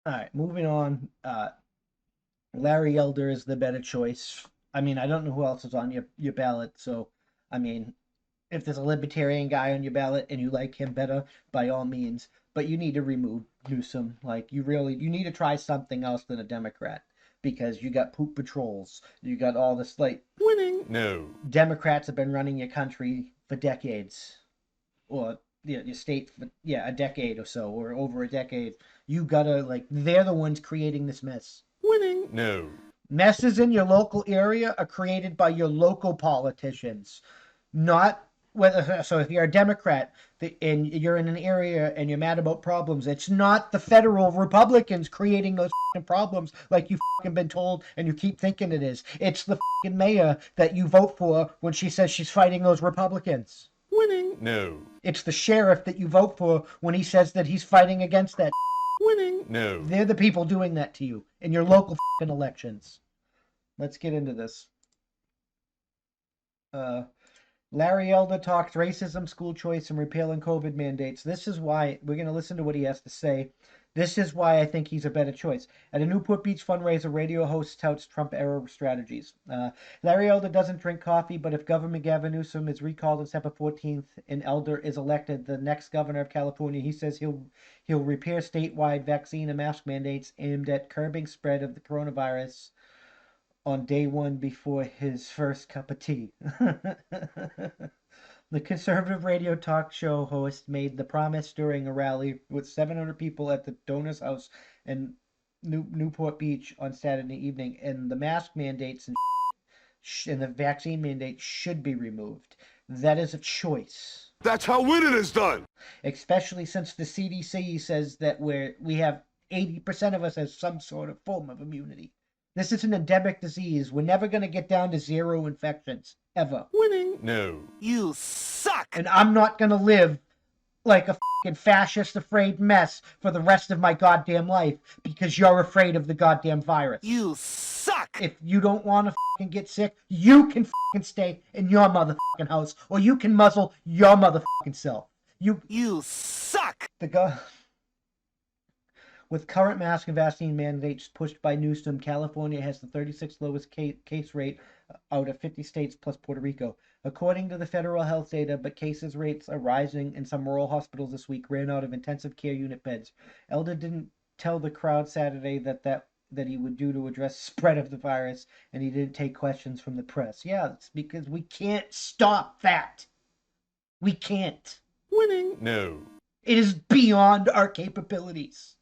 All right, moving on. Larry Elder is the better choice. I mean, I don't know who else is on your ballot, so I mean, if there's a libertarian guy on your ballot and you like him better, by all means. But you need to remove Newsom. Like you need to try something else than a Democrat because you got poop patrols. You got all this like Winning? No. Democrats have been running your country for decades, or your state for a decade or so, or over a decade. You gotta like they're the ones creating this mess. Winning? No. Messes in your local area are created by your local politicians, not whether. So if you're a Democrat and you're in an area and you're mad about problems, it's not the federal Republicans creating those problems like you've been told and you keep thinking it is. It's the mayor that you vote for when she says she's fighting those Republicans. Winning? No. It's the sheriff that you vote for when he says that he's fighting against that. Winning? No. They're the people doing that to you in your local elections. Let's get into this. Larry Elder talked racism, school choice, and repealing COVID mandates. This is why we're going to listen to what he has to say. This is why I think he's a better choice. At a Newport Beach fundraiser, radio host touts Trump-era strategies. Larry Elder doesn't drink coffee, but if Governor Gavin Newsom is recalled on September 14th and Elder is elected the next governor of California, he says he'll repair statewide vaccine and mask mandates aimed at curbing spread of the coronavirus on day one before his first cup of tea. The conservative radio talk show host made the promise during a rally with 700 people at the Donor's House in Newport Beach on Saturday evening, and the mask mandates and the vaccine mandates should be removed. That is a choice. That's how winning is done. Especially since the CDC says that we have 80% of us has some sort of form of immunity. This is an endemic disease. We're never going to get down to zero infections, ever. Winning? No. You suck! And I'm not going to live like a fucking fascist afraid mess for the rest of my goddamn life because you're afraid of the goddamn virus. You suck! If you don't want to fucking get sick, you can fucking stay in your motherfucking house, or you can muzzle your motherfucking self. You suck! With current mask and vaccine mandates pushed by Newsom, California has the 36th lowest case rate out of 50 states plus Puerto Rico. According to the federal health data, but cases rates are rising, and some rural hospitals this week ran out of intensive care unit beds. Elder didn't tell the crowd Saturday that he would do to address the spread of the virus, and he didn't take questions from the press. Yeah, it's because we can't stop that. We can't. Winning? No. It is beyond our capabilities.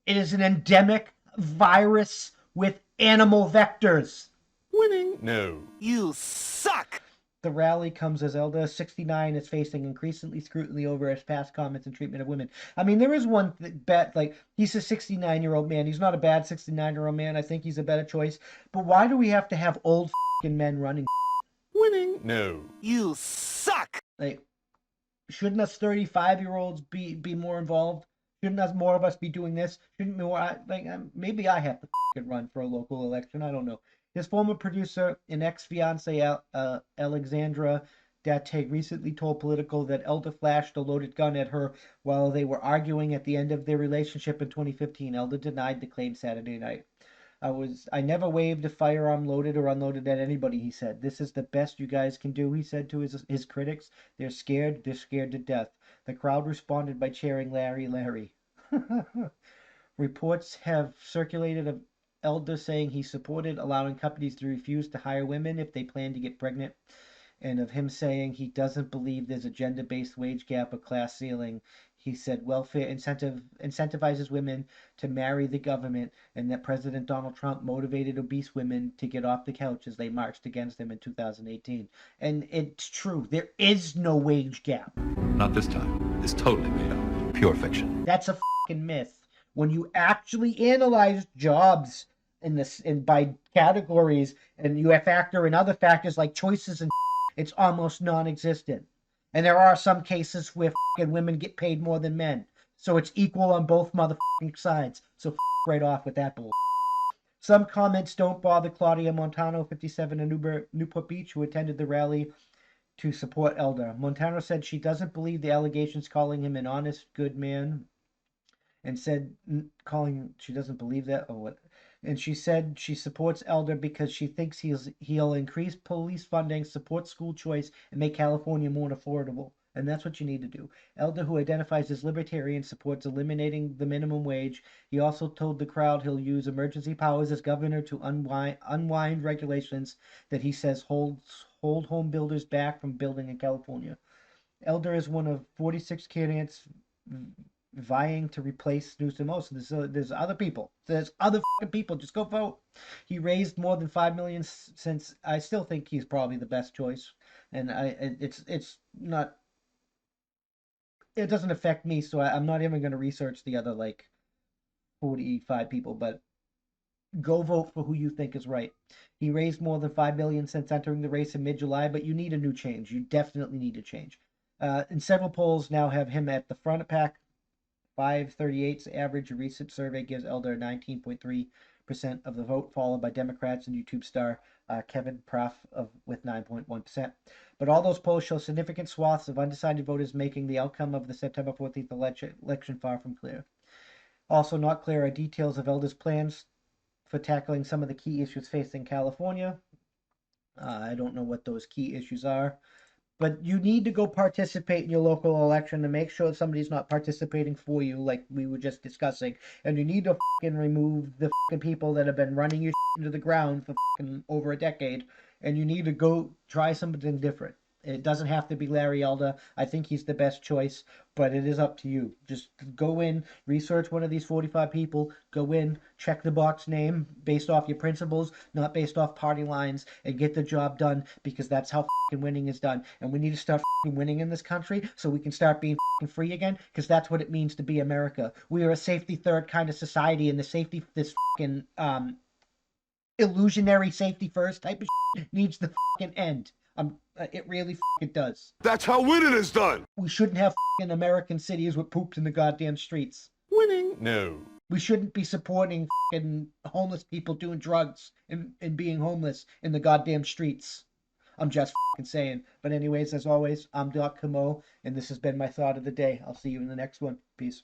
It is an endemic virus with animal vectors. Winning? No. You suck! The rally comes as Elder, 69, is facing increasingly scrutiny over his past comments and treatment of women. I mean, there is one bet, like, he's a 69-year-old man. He's not a bad 69-year-old man. I think he's a better choice. But why do we have to have old men running? Winning? No. You suck! Like, shouldn't us 35-year-olds be more involved? Shouldn't us more of us be doing this? Shouldn't more maybe I have to run for a local election? I don't know. His former producer and ex-fiancee Alexandra Datte recently told Politico that Elder flashed a loaded gun at her while they were arguing at the end of their relationship in 2015. Elder denied the claim Saturday night. I never waved a firearm loaded or unloaded at anybody, he said. This is the best you guys can do, he said to his critics. They're scared to death. The crowd responded by cheering Larry, Larry. Reports have circulated of Elder saying he supported allowing companies to refuse to hire women if they plan to get pregnant, and of him saying he doesn't believe there's a gender-based wage gap or class ceiling. He said welfare incentivizes women to marry the government, and that President Donald Trump motivated obese women to get off the couch as they marched against him in 2018. And it's true. There is no wage gap. Not this time. It's totally made up. Pure fiction. That's a fucking myth. When you actually analyze jobs by categories, and you factor in other factors like choices and it's almost non-existent. And there are some cases where women get paid more than men. So it's equal on both motherfucking sides. So right off with that bull. Some comments don't bother Claudia Montano, 57, in Newport Beach, who attended the rally to support Elder. Montano said she doesn't believe the allegations calling him an honest, good man and said, calling, she doesn't believe that or what. And she said she supports Elder because she thinks he'll increase police funding, support school choice, and make California more affordable. And that's what you need to do. Elder, who identifies as libertarian, supports eliminating the minimum wage. He also told the crowd he'll use emergency powers as governor to unwind regulations that he says hold home builders back from building in California. Elder is one of 46 candidates vying to replace Newsom. So there's other people. There's other people. Just go vote. He raised more than 5 million since. I still think he's probably the best choice, and it's not. It doesn't affect me, so I'm not even going to research the other like 45 people. But go vote for who you think is right. He raised more than 5 million since entering the race in mid-July, but you need a new change. You definitely need a change. And several polls now have him at the front of pack. 538's average. A recent survey gives Elder 19.3% of the vote, followed by Democrats and YouTube star Kevin Proff with 9.1%. But all those polls show significant swaths of undecided voters, making the outcome of the September 14th election far from clear. Also not clear are details of Elder's plans for tackling some of the key issues facing California. I don't know what those key issues are. But you need to go participate in your local election to make sure somebody's not participating for you, like we were just discussing. And you need to fucking remove the fucking people that have been running you into the ground for fucking over a decade. And you need to go try something different. It doesn't have to be Larry Elder. I think he's the best choice, but it is up to you. Just go in, research one of these 45 people, go in, check the box name based off your principles, not based off party lines, and get the job done, because that's how winning is done. And we need to start winning in this country so we can start being free again, because that's what it means to be America. We are a safety third kind of society, and this illusionary safety first type of needs to end. It really does. That's how winning is done. We shouldn't have American cities with poops in the goddamn streets. Winning? No. We shouldn't be supporting homeless people doing drugs and being homeless in the goddamn streets. I'm just saying. But anyways, as always, I'm Doc Camo, and this has been my thought of the day. I'll see you in the next one. Peace.